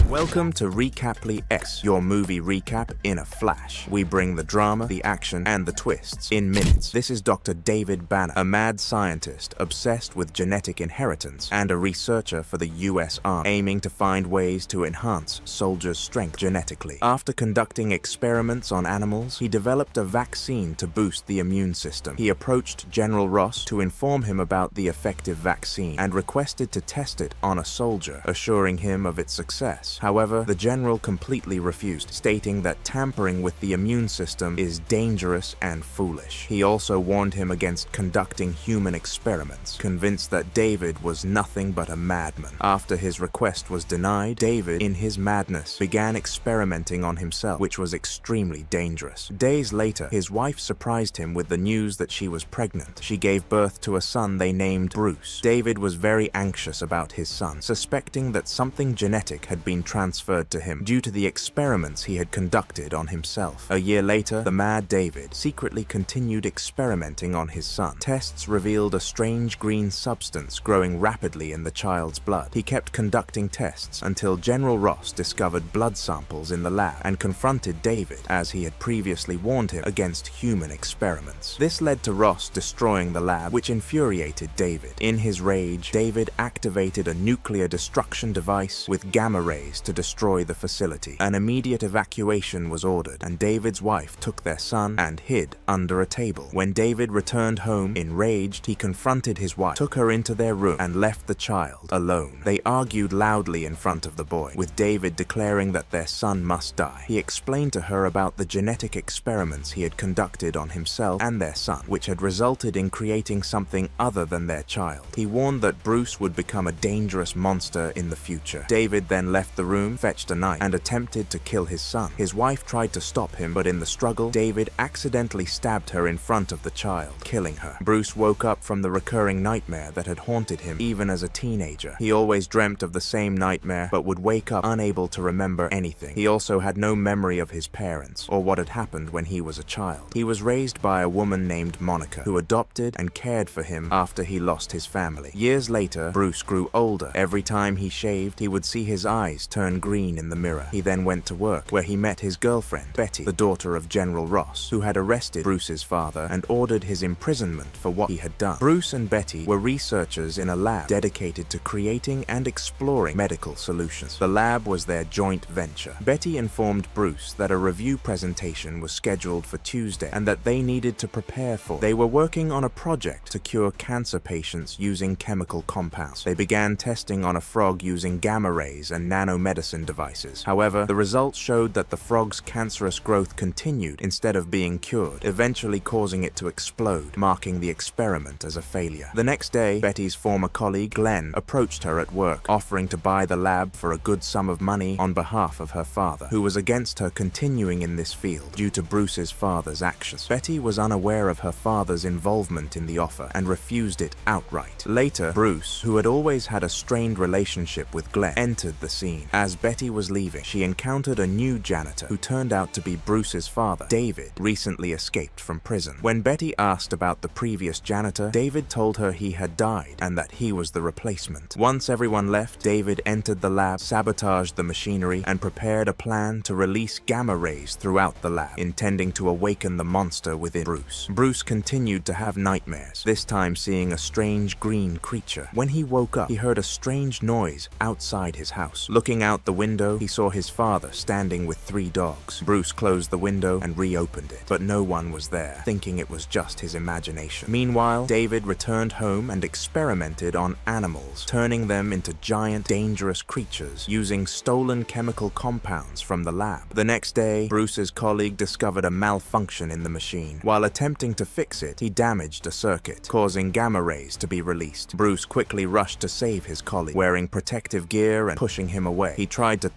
Welcome to Recaply X, your movie recap in a flash. We bring the drama, the action, and the twists in minutes. This is Dr. David Banner, a mad scientist obsessed with genetic inheritance and a researcher for the US Army, aiming to find ways to enhance soldiers' strength genetically. After conducting experiments on animals, he developed a vaccine to boost the immune system. He approached General Ross to inform him about the effective vaccine and requested to test it on a soldier, assuring him of its success. However, the general completely refused, stating that tampering with the immune system is dangerous and foolish. He also warned him against conducting human experiments, convinced that David was nothing but a madman. After his request was denied, David, in his madness, began experimenting on himself, which was extremely dangerous. Days later, his wife surprised him with the news that she was pregnant. She gave birth to a son they named Bruce. David was very anxious about his son, suspecting that something genetic had been transferred to him due to the experiments he had conducted on himself. A year later, the mad David secretly continued experimenting on his son. Tests revealed a strange green substance growing rapidly in the child's blood. He kept conducting tests until General Ross discovered blood samples in the lab and confronted David, as he had previously warned him against human experiments. This led to Ross destroying the lab, which infuriated David. In his rage, David activated a nuclear destruction device with gamma rays to destroy the facility. An immediate evacuation was ordered, and David's wife took their son and hid under a table. When David returned home, enraged, he confronted his wife, took her into their room, and left the child alone. They argued loudly in front of the boy, with David declaring that their son must die. He explained to her about the genetic experiments he had conducted on himself and their son, which had resulted in creating something other than their child. He warned that Bruce would become a dangerous monster in the future. David then left the room, fetched a knife, and attempted to kill his son. His wife tried to stop him, but in the struggle, David accidentally stabbed her in front of the child, killing her. Bruce woke up from the recurring nightmare that had haunted him even as a teenager. He always dreamt of the same nightmare, but would wake up unable to remember anything. He also had no memory of his parents or what had happened when he was a child. He was raised by a woman named Monica, who adopted and cared for him after he lost his family. Years later, Bruce grew older. Every time he shaved, he would see his eyes turn green in the mirror. He then went to work, where he met his girlfriend, Betty, the daughter of General Ross, who had arrested Bruce's father and ordered his imprisonment for what he had done. Bruce and Betty were researchers in a lab dedicated to creating and exploring medical solutions. The lab was their joint venture. Betty informed Bruce that a review presentation was scheduled for Tuesday and that they needed to prepare for. They were working on a project to cure cancer patients using chemical compounds. They began testing on a frog using gamma rays and nanomedicine devices. However, the results showed that the frog's cancerous growth continued instead of being cured, eventually causing it to explode, marking the experiment as a failure. The next day, Betty's former colleague, Glenn, approached her at work, offering to buy the lab for a good sum of money on behalf of her father, who was against her continuing in this field due to Bruce's father's actions. Betty was unaware of her father's involvement in the offer and refused it outright. Later, Bruce, who had always had a strained relationship with Glenn, entered the scene. As Betty was leaving, she encountered a new janitor who turned out to be Bruce's father. David recently escaped from prison. When Betty asked about the previous janitor, David told her he had died and that he was the replacement. Once everyone left, David entered the lab, sabotaged the machinery, and prepared a plan to release gamma rays throughout the lab, intending to awaken the monster within Bruce. Bruce continued to have nightmares, this time seeing a strange green creature. When he woke up, he heard a strange noise outside his house. Looking out the window, he saw his father standing with 3 dogs. Bruce closed the window and reopened it, but no one was there, thinking it was just his imagination. Meanwhile, David returned home and experimented on animals, turning them into giant, dangerous creatures using stolen chemical compounds from the lab. The next day, Bruce's colleague discovered a malfunction in the machine. While attempting to fix it, he damaged a circuit, causing gamma rays to be released. Bruce quickly rushed to save his colleague, wearing protective gear and pushing him away. He tried to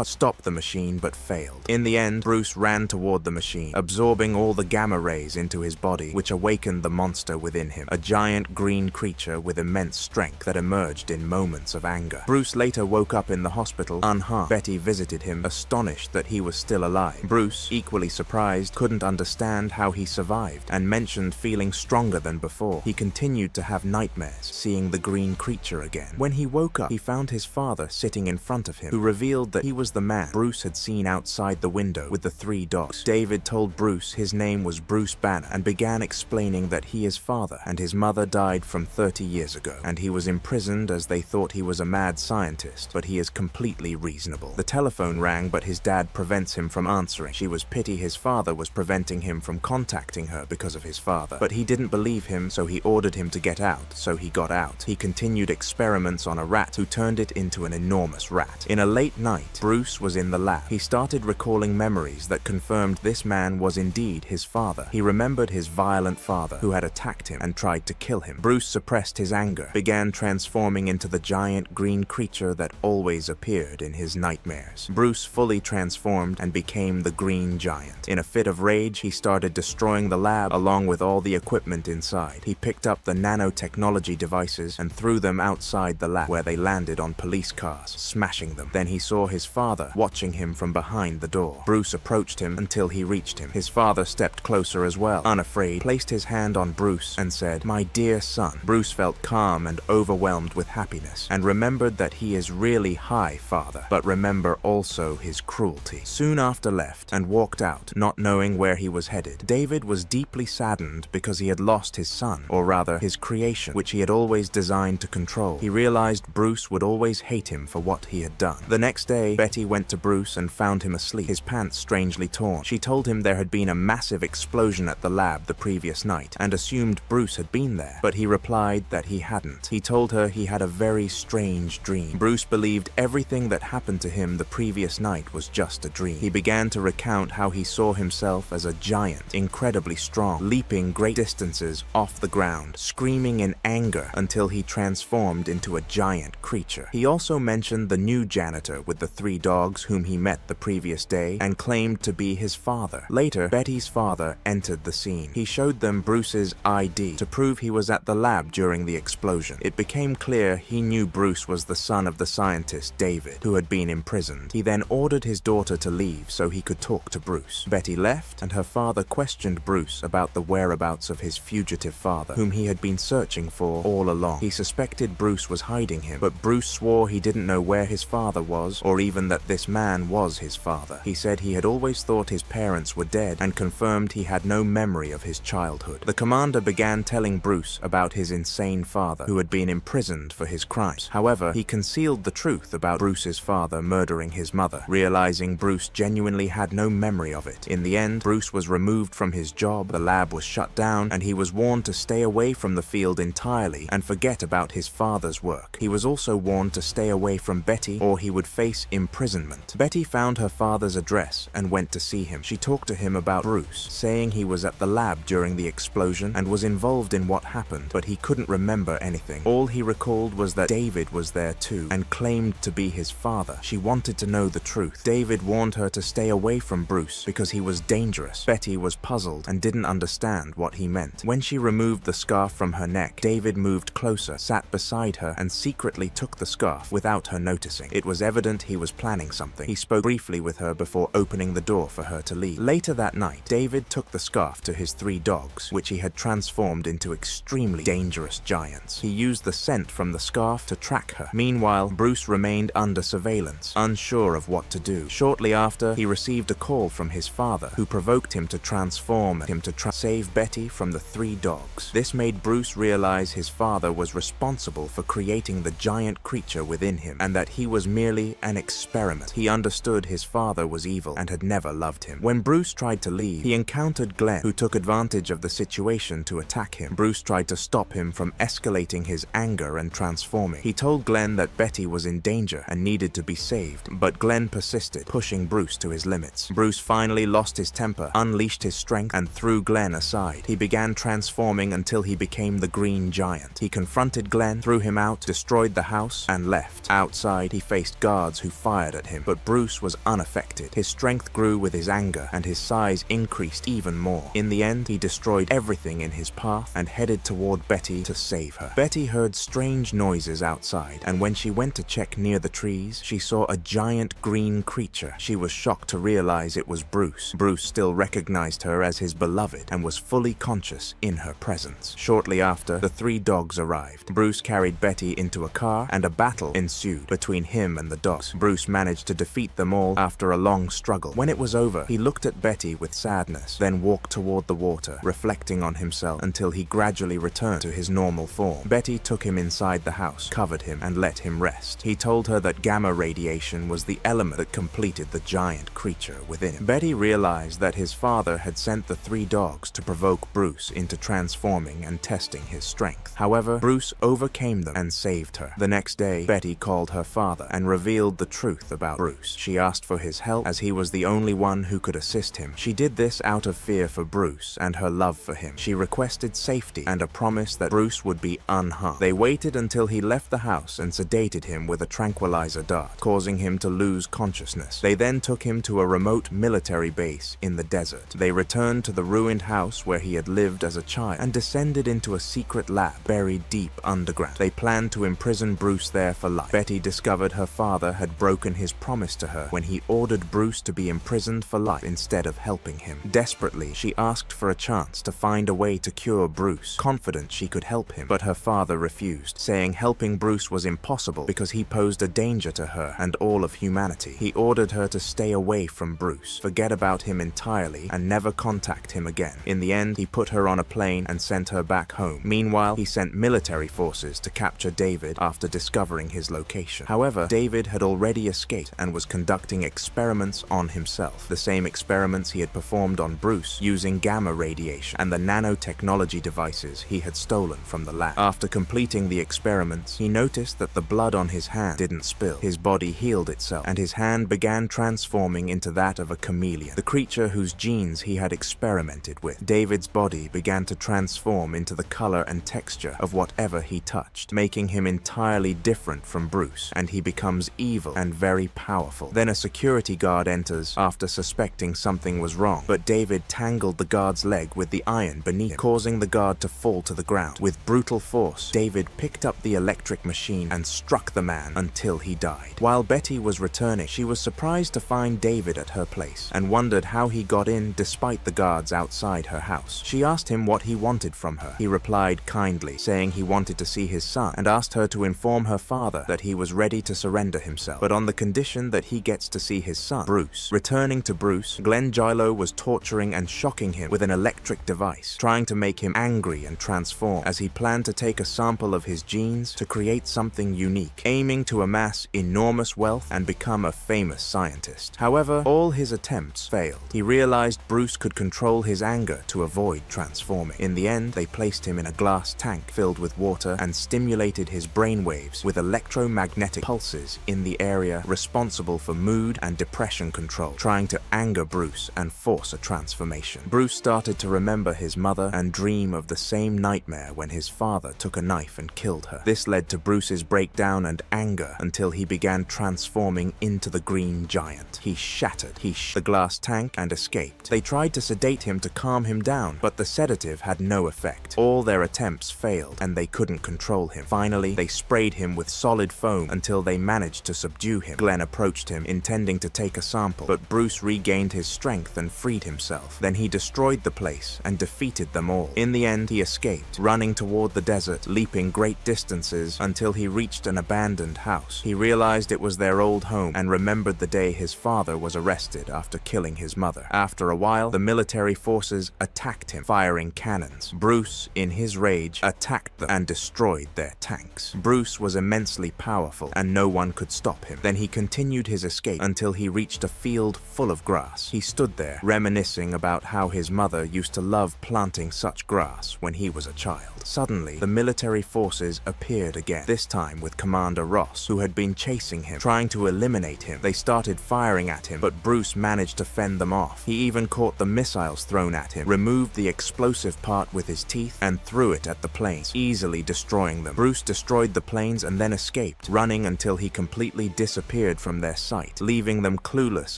stop the machine, but failed. In the end, Bruce ran toward the machine, absorbing all the gamma rays into his body, which awakened the monster within him, a giant green creature with immense strength that emerged in moments of anger. Bruce later woke up in the hospital, unharmed. Betty visited him, astonished that he was still alive. Bruce, equally surprised, couldn't understand how he survived, and mentioned feeling stronger than before. He continued to have nightmares, seeing the green creature again. When he woke up, he found his father sitting in front of him, who revealed that he was the man Bruce had seen outside the window with the 3 dogs. David told Bruce his name was Bruce Banner and began explaining that he is father and his mother died from 30 years ago, and he was imprisoned as they thought he was a mad scientist, but he is completely reasonable. The telephone rang, but his dad prevents him from answering. She was pity his father was preventing him from contacting her because of his father, but he didn't believe him, so he ordered him to get out, so he got out. He continued experiments on a rat who turned it into an enormous rat. In a late night, Bruce was in the lab. He started recalling memories that confirmed this man was indeed his father. He remembered his violent father who had attacked him and tried to kill him. Bruce suppressed his anger, began transforming into the giant green creature that always appeared in his nightmares. Bruce fully transformed and became the Green Giant. In a fit of rage, he started destroying the lab along with all the equipment inside. He picked up the nanotechnology devices and threw them outside the lab, where they landed on police cars, smashing them. Then he saw his father watching him from behind the door. Bruce approached him until he reached him. His father stepped closer as well, unafraid, placed his hand on Bruce and said, "My dear son." Bruce felt calm and overwhelmed with happiness, and remembered that he is really high father, but remember also his cruelty. Soon after left and walked out, not knowing where he was headed. David was deeply saddened because he had lost his son, or rather his creation, which he had always designed to control. He realized Bruce would always hate him for what he had done. The next day, Betty went to Bruce and found him asleep, his pants strangely torn. She told him there had been a massive explosion at the lab the previous night, and assumed Bruce had been there, but he replied that he hadn't. He told her he had a very strange dream. Bruce believed everything that happened to him the previous night was just a dream. He began to recount how he saw himself as a giant, incredibly strong, leaping great distances off the ground, screaming in anger until he transformed into a giant creature. He also mentioned the new janitor with the 3 dogs whom he met the previous day and claimed to be his father. Later, Betty's father entered the scene. He showed them Bruce's ID to prove he was at the lab during the explosion. It became clear he knew Bruce was the son of the scientist David, who had been imprisoned. He then ordered his daughter to leave so he could talk to Bruce. Betty left, and her father questioned Bruce about the whereabouts of his fugitive father, whom he had been searching for all along. He suspected Bruce was hiding him, but Bruce swore he didn't know where his father was, or even that this man was his father. He said he had always thought his parents were dead, and confirmed he had no memory of his childhood. The commander began telling Bruce about his insane father, who had been imprisoned for his crimes. However, he concealed the truth about Bruce's father murdering his mother, realizing Bruce genuinely had no memory of it. In the end, Bruce was removed from his job, the lab was shut down, and he was warned to stay away from the field entirely and forget about his father's work. He was also warned to stay away from Betty or he would face imprisonment. Betty found her father's address and went to see him. She talked to him about Bruce, saying he was at the lab during the explosion and was involved in what happened, but he couldn't remember anything. All he recalled was that David was there too and claimed to be his father. She wanted to know the truth. David warned her to stay away from Bruce because he was dangerous. Betty was puzzled and didn't understand what he meant. When she removed the scarf from her neck, David moved closer, sat beside her, and secretly took the scarf without her noticing. It was evident he was planning something. He spoke briefly with her before opening the door for her to leave. Later that night, David took the scarf to his 3 dogs, which he had transformed into extremely dangerous giants. He used the scent from the scarf to track her. Meanwhile, Bruce remained under surveillance, unsure of what to do. Shortly after, he received a call from his father, who provoked him to transform him to save Betty from the 3 dogs. This made Bruce realize his father was responsible for creating the giant creature within him, and that he was merely an experiment. He understood his father was evil and had never loved him. When Bruce tried to leave, he encountered Glenn, who took advantage of the situation to attack him. Bruce tried to stop him from escalating his anger and transforming. He told Glenn that Betty was in danger and needed to be saved, but Glenn persisted, pushing Bruce to his limits. Bruce finally lost his temper, unleashed his strength, and threw Glenn aside. He began transforming until he became the Green Giant. He confronted Glenn, threw him out, destroyed the house, and left. Outside, he faced guards who fired at him, but Bruce was unaffected. His strength grew with his anger, and his size increased even more. In the end, he destroyed everything in his path and headed toward Betty to save her. Betty heard strange noises outside, and when she went to check near the trees, she saw a giant green creature. She was shocked to realize it was Bruce. Bruce still recognized her as his beloved and was fully conscious in her presence. Shortly after, the 3 dogs arrived. Bruce carried Betty into a car, and a battle ensued ensued between him and the dogs. Bruce managed to defeat them all after a long struggle. When it was over, he looked at Betty with sadness, then walked toward the water, reflecting on himself until he gradually returned to his normal form. Betty took him inside the house, covered him, and let him rest. He told her that gamma radiation was the element that completed the giant creature within him. Betty realized that his father had sent the 3 dogs to provoke Bruce into transforming and testing his strength. However, Bruce overcame them and saved her. The next day, Betty called her father and revealed the truth about Bruce. She asked for his help as he was the only one who could assist him. She did this out of fear for Bruce and her love for him. She requested safety and a promise that Bruce would be unharmed. They waited until he left the house and sedated him with a tranquilizer dart, causing him to lose consciousness. They then took him to a remote military base in the desert. They returned to the ruined house where he had lived as a child and descended into a secret lab buried deep underground. They planned to imprison Bruce there for life. Betty discovered her father had broken his promise to her when he ordered Bruce to be imprisoned for life instead of helping him. Desperately, she asked for a chance to find a way to cure Bruce, confident she could help him, but her father refused, saying helping Bruce was impossible because he posed a danger to her and all of humanity. He ordered her to stay away from Bruce, forget about him entirely, and never contact him again. In the end, he put her on a plane and sent her back home. Meanwhile, he sent military forces to capture David after discovering his location. However, David had already escaped and was conducting experiments on himself, the same experiments he had performed on Bruce using gamma radiation and the nanotechnology devices he had stolen from the lab. After completing the experiments, he noticed that the blood on his hand didn't spill. His body healed itself, and his hand began transforming into that of a chameleon, the creature whose genes he had experimented with. David's body began to transform into the color and texture of whatever he touched, making him entirely different from Bruce, and he becomes evil and very powerful. Then a security guard enters after suspecting something was wrong, but David tangled the guard's leg with the iron beneath him, causing the guard to fall to the ground. With brutal force, David picked up the electric machine and struck the man until he died. While Betty was returning, she was surprised to find David at her place and wondered how he got in despite the guards outside her house. She asked him what he wanted from her. He replied kindly, saying he wanted to see his son, and asked her to inform her father that he was ready to surrender himself, but on the condition that he gets to see his son, Bruce. Returning to Bruce, Glenn Gilo was torturing and shocking him with an electric device, trying to make him angry and transform, as he planned to take a sample of his genes to create something unique, aiming to amass enormous wealth and become a famous scientist. However, all his attempts failed. He realized Bruce could control his anger to avoid transforming. In the end, they placed him in a glass tank filled with water and stimulated his brainwaves with electromagnetic pulses in the area responsible for mood and depression control, trying to anger Bruce and force a transformation. Bruce started to remember his mother and dream of the same nightmare when his father took a knife and killed her. This led to Bruce's breakdown and anger until he began transforming into the green giant. He shattered the glass tank and escaped. They tried to sedate him to calm him down, but the sedative had no effect. All their attempts failed, and they couldn't control him. Finally, they sprayed him with solid foam until they managed to subdue him. Glenn approached him, intending to take a sample, but Bruce regained his strength and freed himself. Then he destroyed the place and defeated them all. In the end, he escaped, running toward the desert, leaping great distances until he reached an abandoned house. He realized it was their old home and remembered the day his father was arrested after killing his mother. After a while, the military forces attacked him, firing cannons. Bruce, in his rage, attacked them and destroyed their tanks. Bruce was immensely powerful, and no one could stop him. Then he continued his escape until he reached a field full of grass. He stood there, reminiscing about how his mother used to love planting such grass when he was a child. Suddenly, the military forces appeared again, this time with Commander Ross, who had been chasing him, trying to eliminate him. They started firing at him, but Bruce managed to fend them off. He even caught the missiles thrown at him, removed the explosive part with his teeth, and threw it at the planes, easily destroying them. Bruce destroyed the planes and then escaped, running until he completely disappeared from their sight, leaving them clueless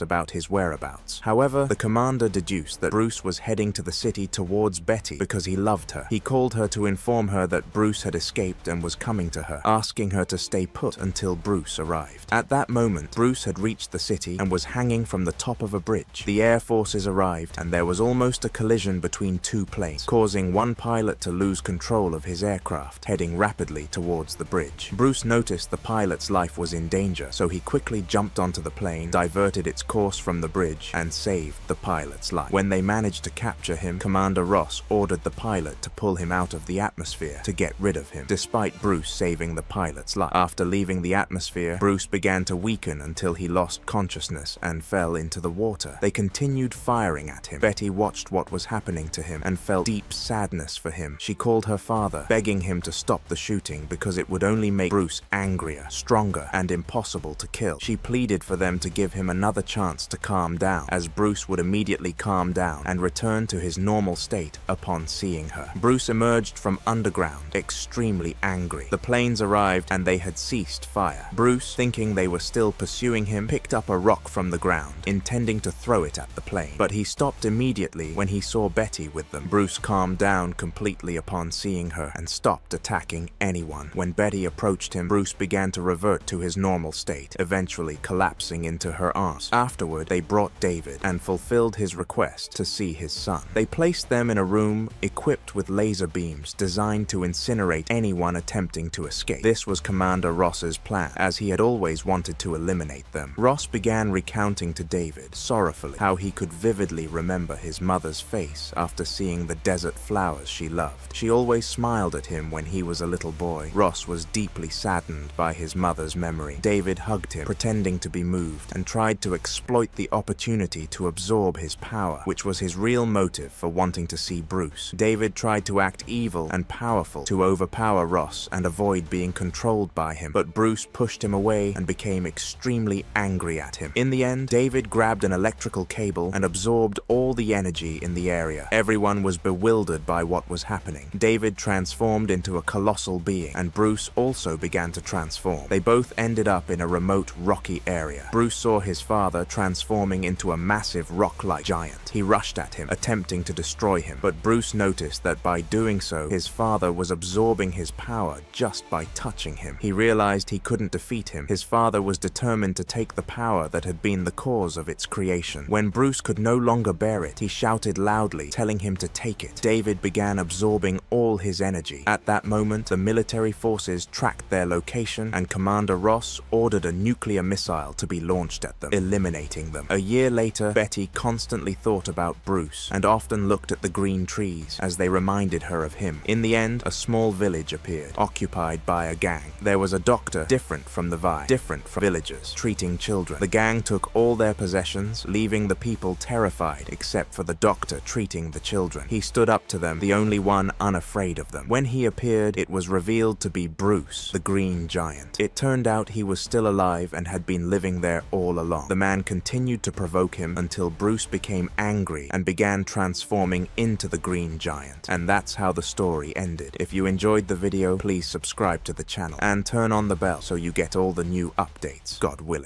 about his whereabouts. However, the commander deduced that Bruce was heading to the city towards Betty because he loved her. He called her to inform her that Bruce had escaped and was coming to her, asking her to stay put until Bruce arrived. At that moment, Bruce had reached the city and was hanging from the top of a bridge. The air forces arrived, and there was almost a collision between two planes, causing one pilot to lose control of his aircraft, heading rapidly towards the bridge. Bruce noticed the pilot's life was in danger, so he quickly jumped onto the plane, diverted its course from the bridge, and saved the pilot's life. When they managed to capture him, Commander Ross ordered the pilot to pull him out of the atmosphere to get rid of him, despite Bruce saving the pilot's life. After leaving the atmosphere, Bruce began to weaken until he lost consciousness and fell into the water. They continued firing at him. Betty watched what was happening to him and felt deep sadness for him. She called her father, begging him to stop the shooting because it would only make Bruce angrier, stronger, and impossible to kill. She pleaded for them to give him another chance to calm down, as Bruce would immediately calm down and return to his normal state upon seeing her. Bruce emerged from underground, extremely angry. The planes arrived and they had ceased fire. Bruce, thinking they were still pursuing him, picked up a rock from the ground, intending to throw it at the plane. But he stopped immediately when he saw Betty with them. Bruce calmed down completely upon seeing her and stopped attacking anyone. When Betty approached him, Bruce began to revert to his normal state, eventually collapsing into her arms. Afterward, they brought David and fulfilled his request to see his son. They placed them in a room equipped with laser beams designed to incinerate anyone attempting to escape. This was Commander Ross's plan, as he had always wanted to eliminate them. Ross began recounting to David, sorrowfully, how he could vividly remember his mother's face after seeing the desert flowers she loved. She always smiled at him when he was a little boy. Ross was deeply saddened by his mother's memory. David hugged him, pretending to be moved, and tried to exploit the opportunity to absorb his power, which was his real motive for wanting to see Bruce. David tried to act evil and powerful to overpower Ross and avoid being controlled by him, but Bruce pushed him away and became extremely angry at him. In the end, David grabbed an electrical cable and absorbed all the energy in the area. Everyone was bewildered by what was happening. David transformed into a colossal being, and Bruce also began to transform. They both ended up in a remote, rocky area. Bruce saw his father transforming into a massive rock-like giant. He rushed at him, attempting to destroy him, but Bruce noticed that by doing so, his father was absorbing his power just by touching him. He realized he couldn't defeat him. His father was determined to take the power that had been the cause of its creation. When Bruce could no longer bear it, he shouted loudly, telling him to take it. David began absorbing all his energy. At that moment, the military forces tracked their location, and Commander Ross ordered a nuclear missile to be launched at them, eliminating them. A year later, Betty constantly thought about Bruce and often looked at the green trees as they reminded her of him. In the end, a small village appeared, occupied by a gang. There was a doctor, different from the vibe, different from villagers, treating children. The gang took all their possessions, leaving the people terrified except for the doctor treating the children. He stood up to them, the only one unafraid of them. When he appeared, it was revealed to be Bruce, the green giant. It turned out he was still alive and had been living there all along. The man continued to provoke him until Bruce became angry and began transforming into the green giant. And that's how the story ended. If you enjoyed the video, please subscribe to the channel and turn on the bell so you get all the new updates, God willing.